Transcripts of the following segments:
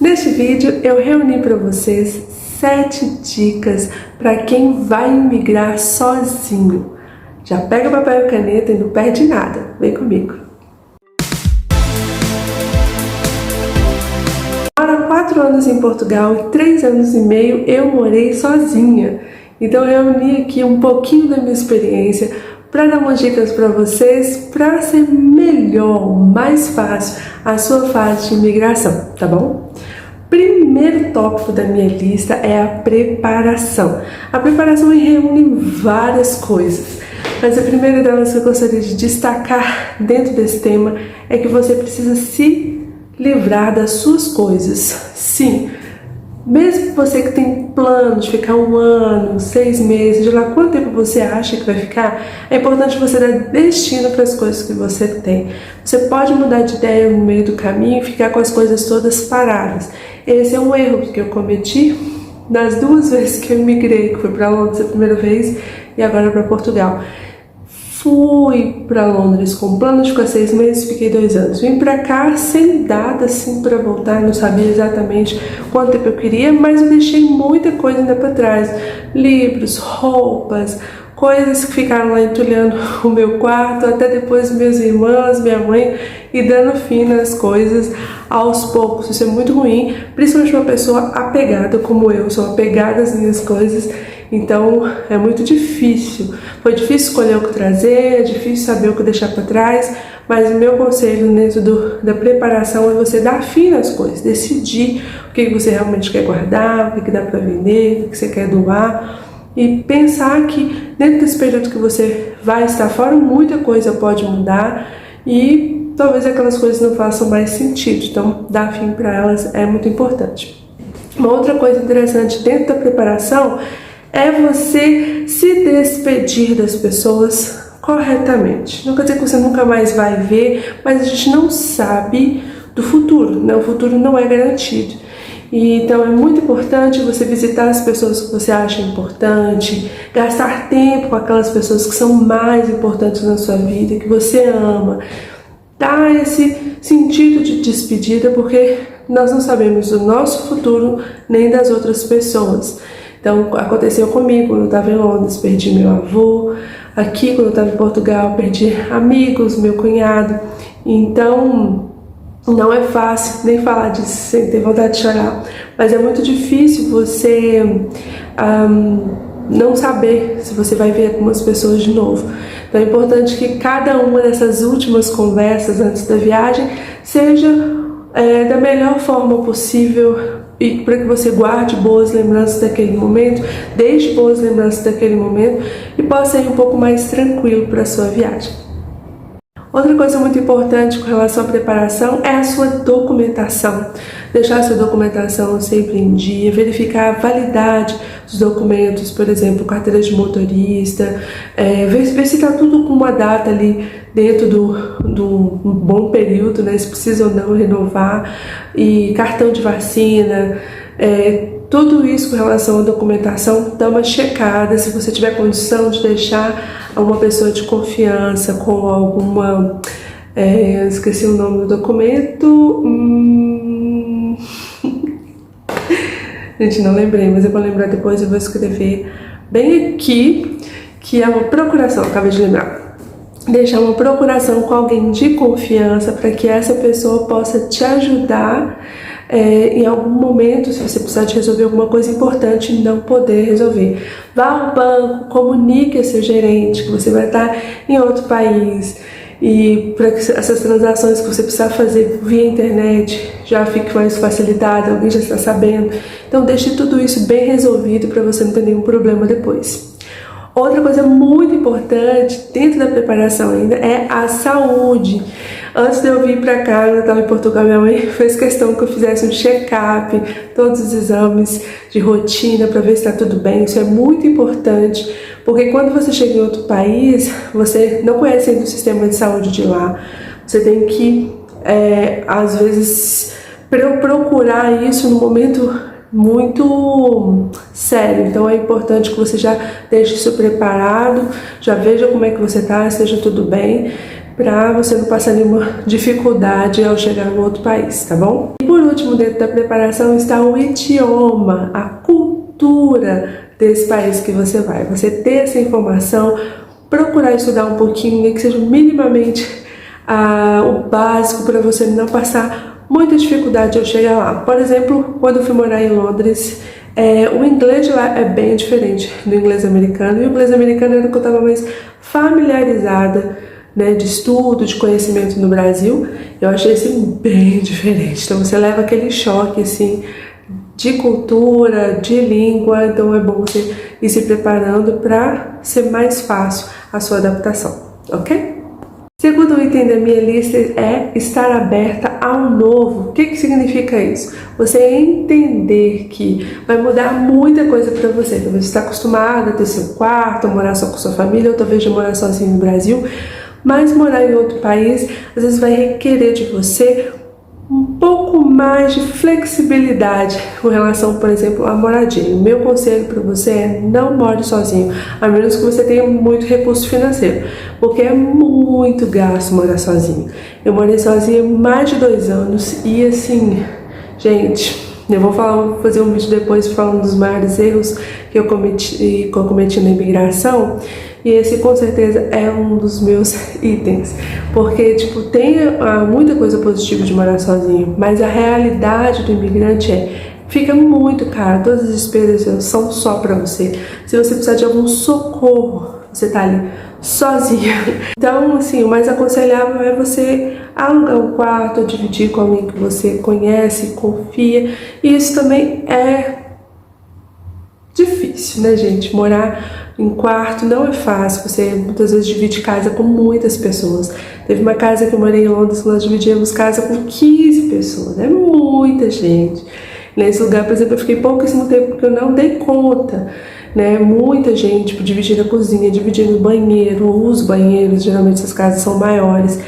Neste vídeo eu reuni para vocês 7 dicas para quem vai imigrar sozinho. Já pega papel e caneta e não perde nada. Vem comigo. Há 4 anos em Portugal e 3 anos e meio eu morei sozinha. Então eu reuni aqui um pouquinho da minha experiência para dar umas dicas para vocês para ser melhor, mais fácil a sua fase de imigração, tá bom? Primeiro tópico da minha lista é a preparação. A preparação reúne várias coisas, mas a primeira delas que eu gostaria de destacar dentro desse tema é que você precisa se livrar das suas coisas. Sim, mesmo você que tem plano de ficar 1 ano, 6 meses, de lá quanto tempo você acha que vai ficar, é importante você dar destino para as coisas que você tem. Você pode mudar de ideia no meio do caminho e ficar com as coisas todas paradas. Esse é um erro que eu cometi nas 2 vezes que eu imigrei, que foi para Londres a primeira vez e agora para Portugal. Fui para Londres com plano de ficar 6 meses, fiquei 2 anos. Vim para cá sem data assim para voltar, não sabia exatamente quanto tempo eu queria, mas eu deixei muita coisa ainda para trás. Livros, roupas, coisas que ficaram lá entulhando o meu quarto, até depois minhas irmãs, minha mãe, e dando fim nas coisas aos poucos. Isso é muito ruim, principalmente uma pessoa apegada como eu, sou apegada às minhas coisas. Então é muito difícil, foi difícil escolher o que trazer, é difícil saber o que deixar para trás, mas o meu conselho dentro da preparação é você dar fim nas coisas, decidir o que você realmente quer guardar, o que dá para vender, o que você quer doar, e pensar que dentro desse período que você vai estar fora, muita coisa pode mudar e talvez aquelas coisas não façam mais sentido, então dar fim para elas é muito importante. Uma outra coisa interessante dentro da preparação é você se despedir das pessoas corretamente. Não quer dizer que você nunca mais vai ver, mas a gente não sabe do futuro, né? O futuro não é garantido. E então é muito importante você visitar as pessoas que você acha importante, gastar tempo com aquelas pessoas que são mais importantes na sua vida, que você ama. Dar esse sentido de despedida, porque nós não sabemos do nosso futuro nem das outras pessoas. Então, aconteceu comigo quando eu estava em Londres, perdi meu avô. Aqui, quando eu estava em Portugal, perdi amigos, meu cunhado. Então, não é fácil nem falar disso sem ter vontade de chorar. Mas é muito difícil você não saber se você vai ver algumas pessoas de novo. Então, é importante que cada uma dessas últimas conversas antes da viagem seja da melhor forma possível, e para que você guarde boas lembranças daquele momento, deixe boas lembranças daquele momento e possa ir um pouco mais tranquilo para a sua viagem. Outra coisa muito importante com relação à preparação é a sua documentação. Deixar a sua documentação sempre em dia, verificar a validade dos documentos, por exemplo, carteira de motorista, ver se está tudo com uma data ali dentro do bom período, né, se precisa ou não renovar, e cartão de vacina, tudo isso com relação à documentação, dá uma checada. Se você tiver condição de deixar uma pessoa de confiança com alguma... esqueci o nome do documento... Gente, não lembrei, mas eu vou lembrar depois, eu vou escrever bem aqui, que é uma procuração, acabei de lembrar. Deixar uma procuração com alguém de confiança para que essa pessoa possa te ajudar em algum momento, se você precisar de resolver alguma coisa importante e não poder resolver. Vá ao banco, comunique a seu gerente que você vai estar em outro país, e para que essas transações que você precisar fazer via internet já fique mais facilitada, alguém já está sabendo. Então deixe tudo isso bem resolvido para você não ter nenhum problema depois. Outra coisa muito importante dentro da preparação ainda é a saúde. Antes de eu vir para cá, quando eu estava em Portugal, minha mãe fez questão que eu fizesse um check-up, todos os exames de rotina para ver se está tudo bem. Isso é muito importante, porque quando você chega em outro país, você não conhece ainda o sistema de saúde de lá. Você tem que, às vezes, procurar isso no momento muito sério. Então é importante que você já deixe isso preparado, já veja como é que você está, esteja tudo bem, para você não passar nenhuma dificuldade ao chegar no outro país, tá bom? E por último, dentro da preparação está o idioma, a cultura desse país que você vai. Você ter essa informação, procurar estudar um pouquinho, nem que seja minimamente o básico para você não passar muita dificuldade ao chegar lá. Por exemplo, quando eu fui morar em Londres, o inglês de lá é bem diferente do inglês americano, e o inglês americano era o que eu estava mais familiarizada, né, de estudo, de conhecimento no Brasil. Eu achei assim bem diferente, então você leva aquele choque assim de cultura, de língua, então é bom você ir se preparando para ser mais fácil a sua adaptação, ok? Segundo item da minha lista é estar aberta ao novo. O que significa isso? Você entender que vai mudar muita coisa para você. Talvez você está acostumada a ter seu quarto, a morar só com sua família, ou talvez de morar sozinho no Brasil, mas morar em outro país às vezes vai requerer de você um pouco mais de flexibilidade com relação, por exemplo, à moradia. O meu conselho para você é não more sozinho, a menos que você tenha muito recurso financeiro, porque é muito gasto morar sozinho. Eu morei sozinha mais de 2 anos e assim, gente, eu vou fazer um vídeo depois falando dos maiores erros que eu cometi na imigração, e esse com certeza é um dos meus itens, porque tipo, tem muita coisa positiva de morar sozinho, mas a realidade do imigrante fica muito caro, todas as despesas são só para você. Se você precisar de algum socorro, você tá ali sozinha. Então, assim, o mais aconselhável é você alugar um quarto ou dividir com alguém que você conhece, confia. E isso também é difícil, né, gente? Morar em quarto não é fácil, você muitas vezes divide casa com muitas pessoas. Teve uma casa que eu morei em Londres que nós dividíamos casa com 15 pessoas, é muita gente. Nesse lugar, por exemplo, eu fiquei pouquíssimo tempo porque eu não dei conta, né? Muita gente, tipo, dividindo a cozinha, dividindo o banheiro, os banheiros, geralmente essas casas são maiores,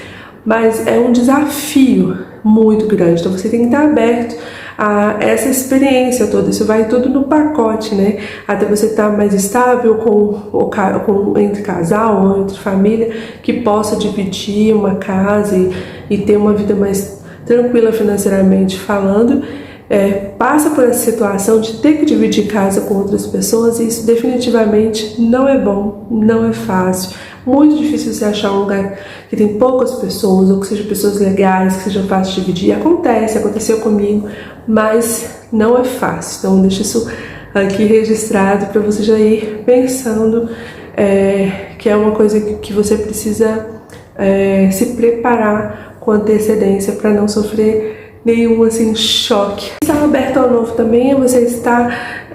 mas é um desafio muito grande, então você tem que estar aberto a essa experiência toda. Isso vai tudo no pacote, né? Até você estar mais estável entre casal ou entre família, que possa dividir uma casa e ter uma vida mais tranquila financeiramente falando. Passa por essa situação de ter que dividir casa com outras pessoas, e isso definitivamente não é bom, não é fácil. Muito difícil você achar um lugar que tem poucas pessoas, ou que sejam pessoas legais, que seja fácil de dividir. Aconteceu comigo, mas não é fácil. Então deixa isso aqui registrado para você já ir pensando que é uma coisa que você precisa se preparar com antecedência para não sofrer nenhum assim choque. Estar aberto ao novo também é você estar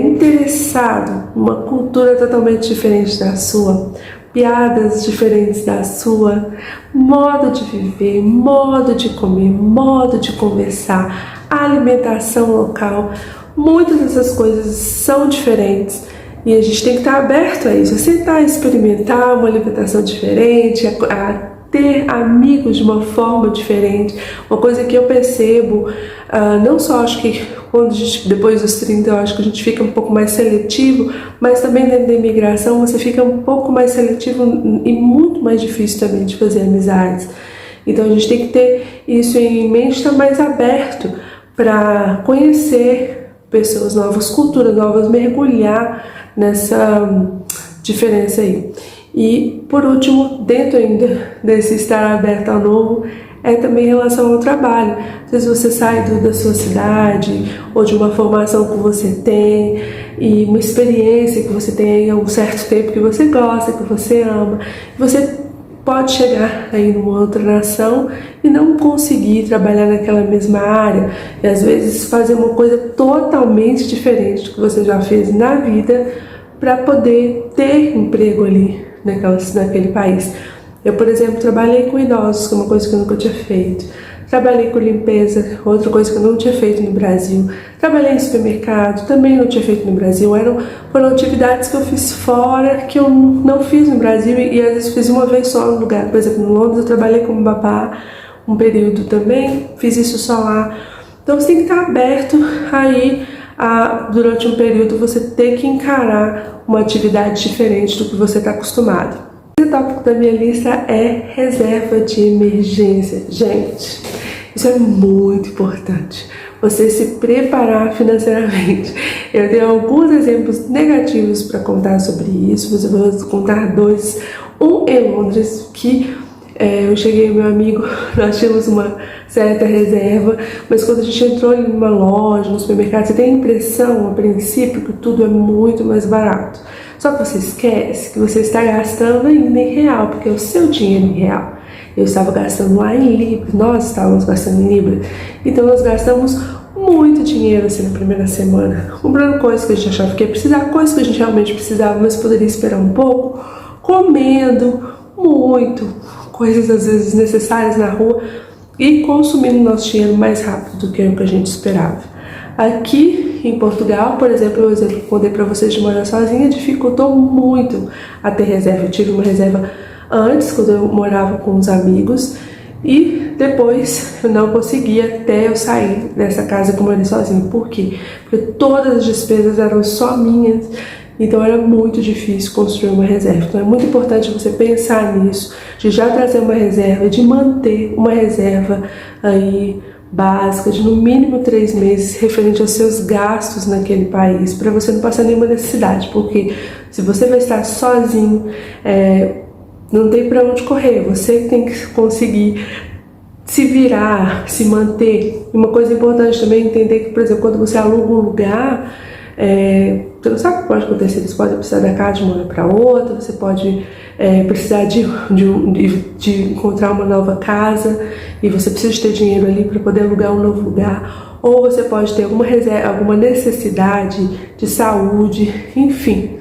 interessado numa cultura totalmente diferente da sua, piadas diferentes da sua, modo de viver, modo de comer, modo de conversar, alimentação local. Muitas dessas coisas são diferentes e a gente tem que estar aberto a isso, aceitar, a experimentar uma alimentação diferente, a ter amigos de uma forma diferente. Uma coisa que eu percebo, não só acho que quando depois dos 30 eu acho que a gente fica um pouco mais seletivo, mas também dentro da imigração você fica um pouco mais seletivo e muito mais difícil também de fazer amizades. Então a gente tem que ter isso em mente, estar mais aberto para conhecer pessoas novas, culturas novas, mergulhar nessa diferença aí. E, por último, dentro ainda desse estar aberto ao novo, é também em relação ao trabalho. Às vezes você sai da sua cidade, ou de uma formação que você tem, e uma experiência que você tem há um certo tempo que você gosta, que você ama. Você pode chegar aí numa outra nação e não conseguir trabalhar naquela mesma área. E, às vezes, fazer uma coisa totalmente diferente do que você já fez na vida para poder ter emprego ali naquele país. Eu, por exemplo, trabalhei com idosos, que é uma coisa que eu nunca tinha feito. Trabalhei com limpeza, outra coisa que eu não tinha feito no Brasil. Trabalhei em supermercado, também não tinha feito no Brasil. Foram atividades que eu fiz fora, que eu não fiz no Brasil, e às vezes fiz uma vez só no lugar. Por exemplo, em Londres eu trabalhei como babá um período também, fiz isso só lá. Então você tem que estar aberto aí durante um período você ter que encarar uma atividade diferente do que você está acostumado. Você tópico da minha lista é reserva de emergência. Gente, isso é muito importante. Você se preparar financeiramente. Eu tenho alguns exemplos negativos para contar sobre isso, mas eu vou contar dois. Um em Londres, que eu cheguei, meu amigo, nós tínhamos uma certa reserva, mas quando a gente entrou em uma loja, no supermercado, você tem a impressão, a princípio, que tudo é muito mais barato. Só que você esquece que você está gastando ainda em real, porque é o seu dinheiro em real. Eu estava gastando lá em libras, nós estávamos gastando em libras, então nós gastamos muito dinheiro assim na primeira semana, comprando coisas que a gente achava que ia precisar, coisas que a gente realmente precisava, mas poderia esperar um pouco, comendo muito, coisas às vezes necessárias na rua e consumindo nosso dinheiro mais rápido do que o que a gente esperava. Aqui em Portugal, por exemplo, o exemplo que eu contei para vocês de morar sozinha dificultou muito a ter reserva. Eu tive uma reserva antes, quando eu morava com os amigos, e depois eu não consegui até eu sair dessa casa que eu morei sozinha. Por quê? Porque todas as despesas eram só minhas, então era muito difícil construir uma reserva. Então é muito importante você pensar nisso, de já trazer uma reserva, de manter uma reserva aí básica de no mínimo 3 meses referente aos seus gastos naquele país, para você não passar nenhuma necessidade, porque se você vai estar sozinho, não tem para onde correr, você tem que conseguir se virar, se manter. Uma coisa importante também é entender que, por exemplo, quando você aluga um lugar, você não sabe o que pode acontecer. Você pode precisar da casa de uma hora para outra, você pode precisar de encontrar uma nova casa e você precisa ter dinheiro ali para poder alugar um novo lugar, ou você pode ter alguma reserva, alguma necessidade de saúde, enfim.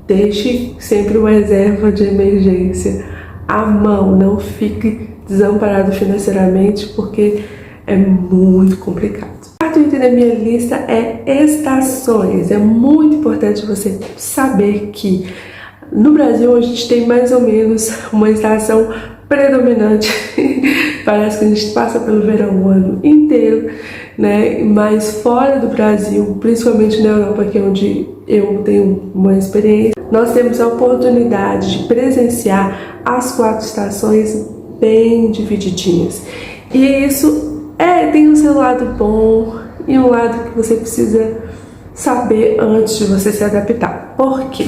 Deixe sempre uma reserva de emergência à mão, não fique desamparado financeiramente, porque é muito complicado. O quarto item da minha lista é estações. É muito importante você saber que no Brasil a gente tem mais ou menos uma estação predominante. Parece que a gente passa pelo verão o ano inteiro, né? Mas fora do Brasil, principalmente na Europa, que é onde eu tenho uma experiência, nós temos a oportunidade de presenciar as 4 estações bem divididinhas. E isso tem um seu lado bom e um lado que você precisa saber antes de você se adaptar. Por quê?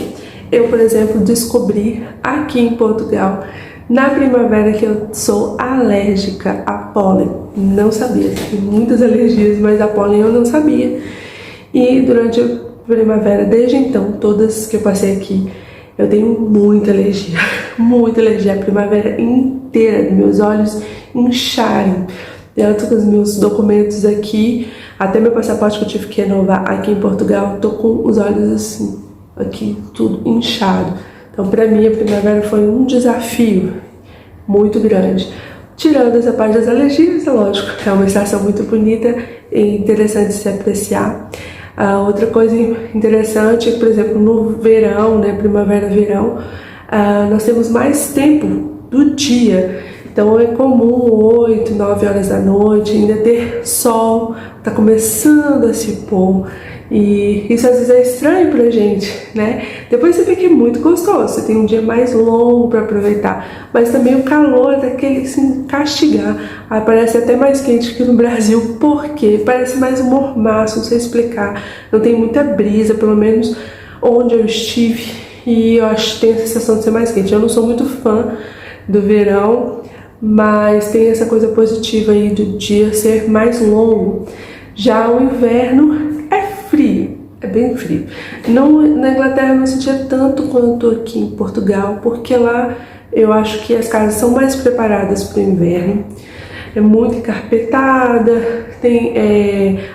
Eu, por exemplo, descobri aqui em Portugal, na primavera, que eu sou alérgica a pólen. Não sabia, tenho muitas alergias, mas a pólen eu não sabia. E durante a primavera, desde então, todas que eu passei aqui, eu tenho muita alergia. Muita alergia, a primavera inteira, meus olhos incharem. Tanto com os meus documentos aqui, até meu passaporte que eu tive que renovar aqui em Portugal, tô com os olhos assim, aqui tudo inchado. Então, para mim, a primavera foi um desafio muito grande. Tirando essa parte das alergias, é lógico, é uma estação muito bonita e interessante de se apreciar. Outra coisa interessante é que, por exemplo, no verão, né, primavera-verão, nós temos mais tempo do dia. Então é comum 8, 9 horas da noite ainda ter sol, tá começando a se pôr. E isso às vezes é estranho pra gente, né? Depois você vê que é muito gostoso, você tem um dia mais longo para aproveitar, mas também o calor é daquele assim, castigar. Parece até mais quente que no Brasil, porque parece mais um mormaço, não sei explicar. Não tem muita brisa, pelo menos onde eu estive, e eu acho que tem a sensação de ser mais quente. Eu não sou muito fã do verão, mas tem essa coisa positiva aí do dia ser mais longo. Já o inverno é frio, é bem frio. Na Inglaterra eu não sentia tanto quanto aqui em Portugal, porque lá eu acho que as casas são mais preparadas para o inverno. É muito encarpetada, tem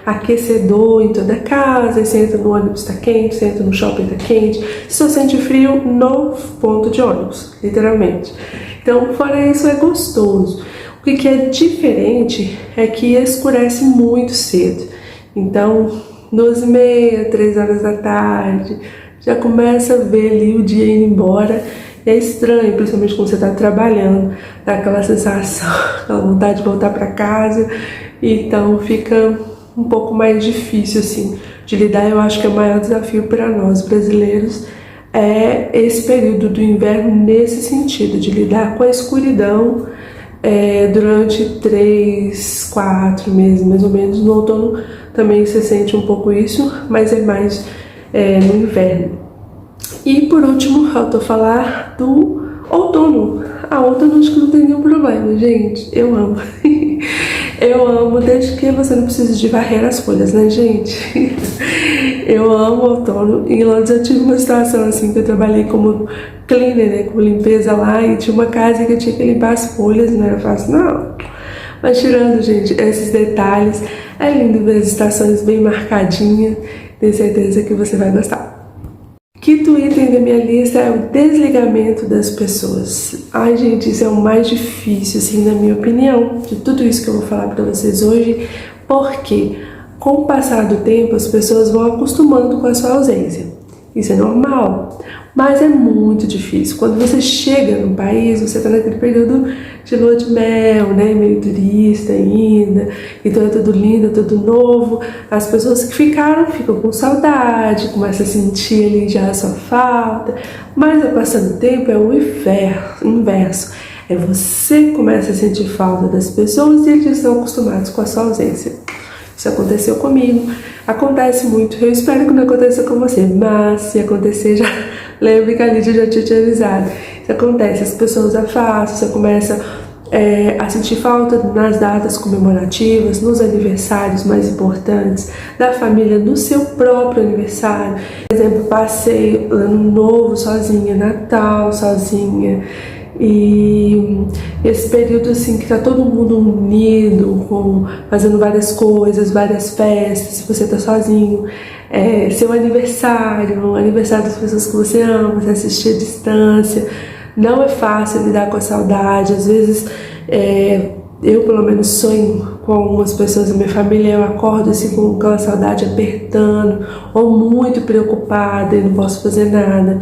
aquecedor em toda a casa, você entra no ônibus está quente, você entra no shopping está quente, você só sente frio no ponto de ônibus, literalmente. Então, fora isso, é gostoso. O que é diferente é que escurece muito cedo. Então, 2h30, 3 horas da tarde, já começa a ver ali o dia indo embora. E é estranho, principalmente quando você está trabalhando, dá aquela sensação, aquela vontade de voltar para casa. Então, fica um pouco mais difícil, assim, de lidar. Eu acho que é o maior desafio para nós, brasileiros, é esse período do inverno nesse sentido, de lidar com a escuridão durante 3, 4 meses, mais ou menos. No outono também se sente um pouco isso, mas é mais no inverno. E por último, faltou falar do outono. Outono acho que não tem nenhum problema, gente. Eu amo. Eu amo, desde que você não precise de varrer as folhas, né, gente? Eu amo outono. Em Londres eu tive uma situação assim, que eu trabalhei como cleaner, né, como limpeza lá, e tinha uma casa que eu tinha que limpar as folhas, não era fácil, não. Mas tirando, gente, esses detalhes, é lindo ver as estações bem marcadinhas. Tenho certeza que você vai gostar. Quinto item da minha lista é o desligamento das pessoas. Ai, gente, isso é o mais difícil, assim, na minha opinião, de tudo isso que eu vou falar pra vocês hoje, porque com o passar do tempo as pessoas vão acostumando com a sua ausência. Isso é normal, mas é muito difícil. Quando você chega no país, você está naquele período de lua de mel, né, meio turista ainda, então é tudo lindo, tudo novo. As pessoas que ficaram ficam com saudade, começam a sentir ali já a sua falta, mas ao passar do tempo é o inverso. É você que começa a sentir falta das pessoas e eles estão acostumados com a sua ausência. Isso aconteceu comigo, acontece muito, eu espero que não aconteça com você, mas se acontecer, já lembre que a Lídia já tinha te avisado. Isso acontece, as pessoas afastam, você começa a sentir falta nas datas comemorativas, nos aniversários mais importantes, da família, no seu próprio aniversário. Por exemplo, passei ano novo sozinha, Natal sozinha. E esse período assim que tá todo mundo unido, fazendo várias coisas, várias festas, se você tá sozinho, seu aniversário, o aniversário das pessoas que você ama, você assistir à distância, não é fácil lidar com a saudade. Às vezes eu pelo menos sonho com algumas pessoas da minha família, eu acordo assim com aquela saudade apertando, ou muito preocupada e não posso fazer nada.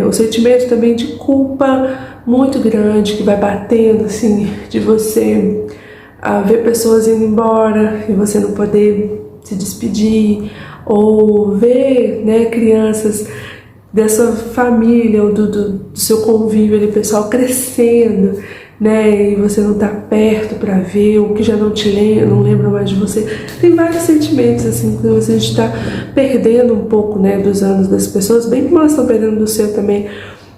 O sentimento também de culpa muito grande que vai batendo assim, de você ver pessoas indo embora e você não poder se despedir, ou ver, né, crianças dessa família ou do seu convívio ali, pessoal crescendo, né, e você não tá perto para ver, ou que já não não lembra mais de você. Tem vários sentimentos assim, que você está perdendo um pouco, né, dos anos das pessoas, bem como elas estão perdendo do seu também,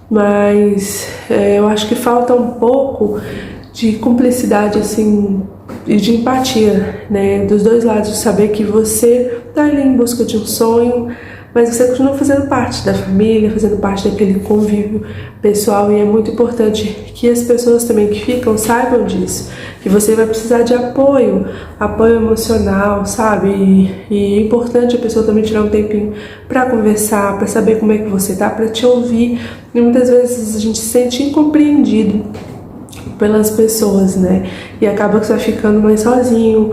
mas eu acho que falta um pouco de cumplicidade assim e de empatia, né, dos dois lados, de saber que você tá ali em busca de um sonho, mas você continua fazendo parte da família, fazendo parte daquele convívio pessoal, e é muito importante que as pessoas também que ficam saibam disso, que você vai precisar de apoio emocional, sabe? E é importante a pessoa também tirar um tempinho para conversar, para saber como é que você tá, para te ouvir. E muitas vezes a gente se sente incompreendido pelas pessoas, né? E acaba que você vai ficando mais sozinho,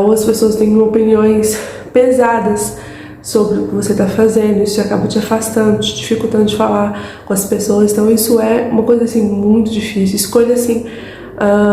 ou as pessoas têm opiniões pesadas sobre o que você está fazendo, isso acaba te afastando, te dificultando de falar com as pessoas. Então isso é uma coisa assim muito difícil. Escolha assim,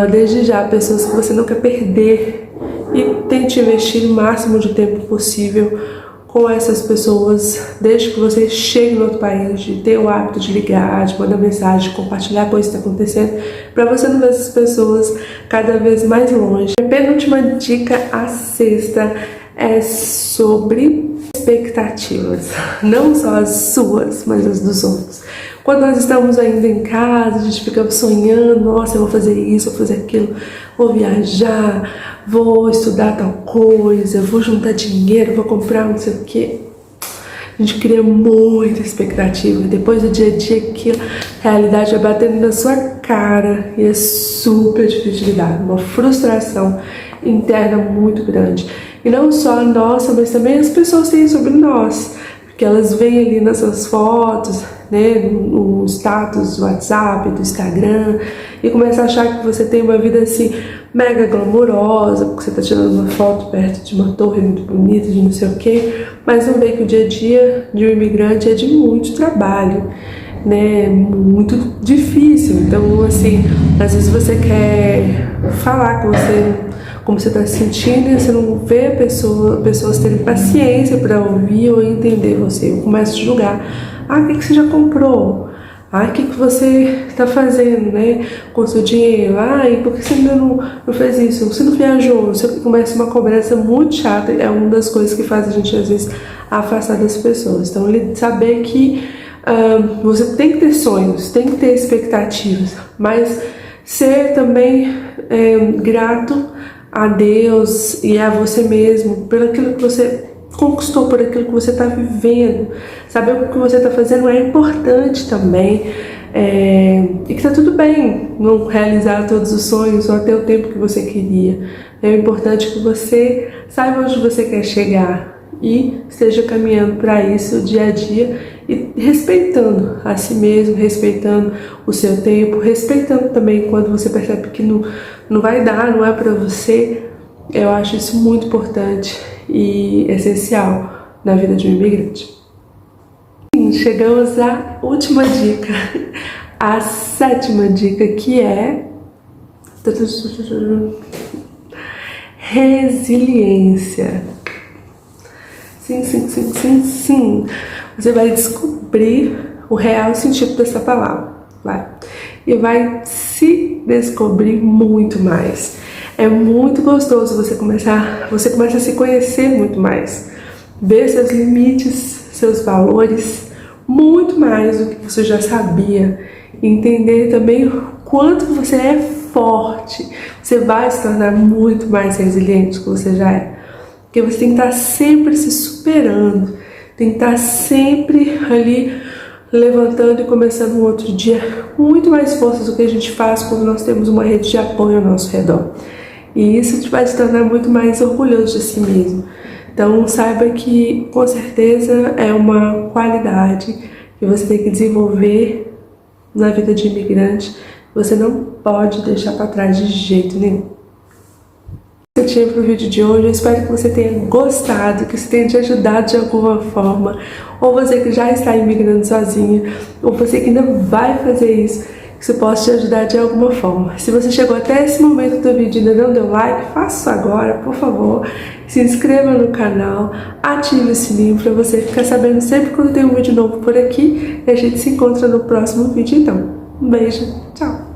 desde já, pessoas que você não quer perder e tente investir o máximo de tempo possível com essas pessoas, desde que você chegue no outro país, de ter o hábito de ligar, de mandar mensagem, de compartilhar coisas que estão acontecendo, para você não ver essas pessoas cada vez mais longe. A penúltima dica, a sexta, é sobre expectativas, não só as suas, mas as dos outros. Quando nós estamos ainda em casa, a gente fica sonhando, nossa, eu vou fazer isso, vou fazer aquilo, vou viajar, vou estudar tal coisa, vou juntar dinheiro, vou comprar não sei o quê. A gente cria muita expectativa, depois do dia a dia aquilo, a realidade vai batendo na sua cara e é super difícil de lidar, uma frustração interna muito grande. E não só a nossa, mas também as pessoas têm sobre nós, porque elas veem ali nas suas fotos, né, no status do WhatsApp, do Instagram, e começam a achar que você tem uma vida assim mega glamourosa, porque você tá tirando uma foto perto de uma torre muito bonita, de não sei o quê, mas não vê que o dia a dia de um imigrante é de muito trabalho, né, muito difícil. Então, assim, às vezes você quer falar como você está se sentindo, e você não vê pessoas terem paciência para ouvir ou entender você. Eu começo a te julgar. O que você já comprou? O que você está fazendo, né, com o seu dinheiro? E por que você ainda não fez isso? Você não viajou? Você começa uma cobrança muito chata. É uma das coisas que faz a gente, às vezes, afastar das pessoas. Então, saber que você tem que ter sonhos, tem que ter expectativas, mas ser também grato a Deus e a você mesmo por aquilo que você conquistou, por aquilo que você está vivendo. Saber o que você está fazendo é importante também, e que está tudo bem não realizar todos os sonhos ou até o tempo que você queria. É importante que você saiba onde você quer chegar e esteja caminhando para isso dia a dia e respeitando a si mesmo, respeitando o seu tempo, respeitando também quando você percebe que não vai dar, não é para você. Eu acho isso muito importante e essencial na vida de um imigrante. Chegamos à última dica, a 7ª dica, que é resiliência. Sim. Você vai descobrir o real sentido dessa palavra, e vai se descobrir muito mais. É muito gostoso você começa a se conhecer muito mais, ver seus limites, seus valores, muito mais do que você já sabia, e entender também o quanto você é forte. Você vai se tornar muito mais resiliente do que você já é, porque você tem que estar sempre se superando, tem que estar sempre ali levantando e começando um outro dia com muito mais força do que a gente faz quando nós temos uma rede de apoio ao nosso redor. E isso te vai se tornar muito mais orgulhoso de si mesmo. Então saiba que com certeza é uma qualidade que você tem que desenvolver na vida de imigrante. Você não pode deixar para trás de jeito nenhum. Eu tinha para o vídeo de hoje. Eu espero que você tenha gostado, que isso tenha te ajudado de alguma forma, ou você que já está imigrando sozinho, ou você que ainda vai fazer isso, que isso possa te ajudar de alguma forma. Se você chegou até esse momento do vídeo e ainda não deu like, faça isso agora, por favor. Se inscreva no canal, ative o sininho para você ficar sabendo sempre quando tem um vídeo novo por aqui, e a gente se encontra no próximo vídeo então. Um beijo, tchau!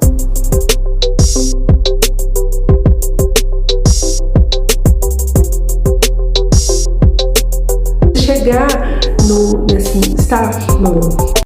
Chegar nesse estágio,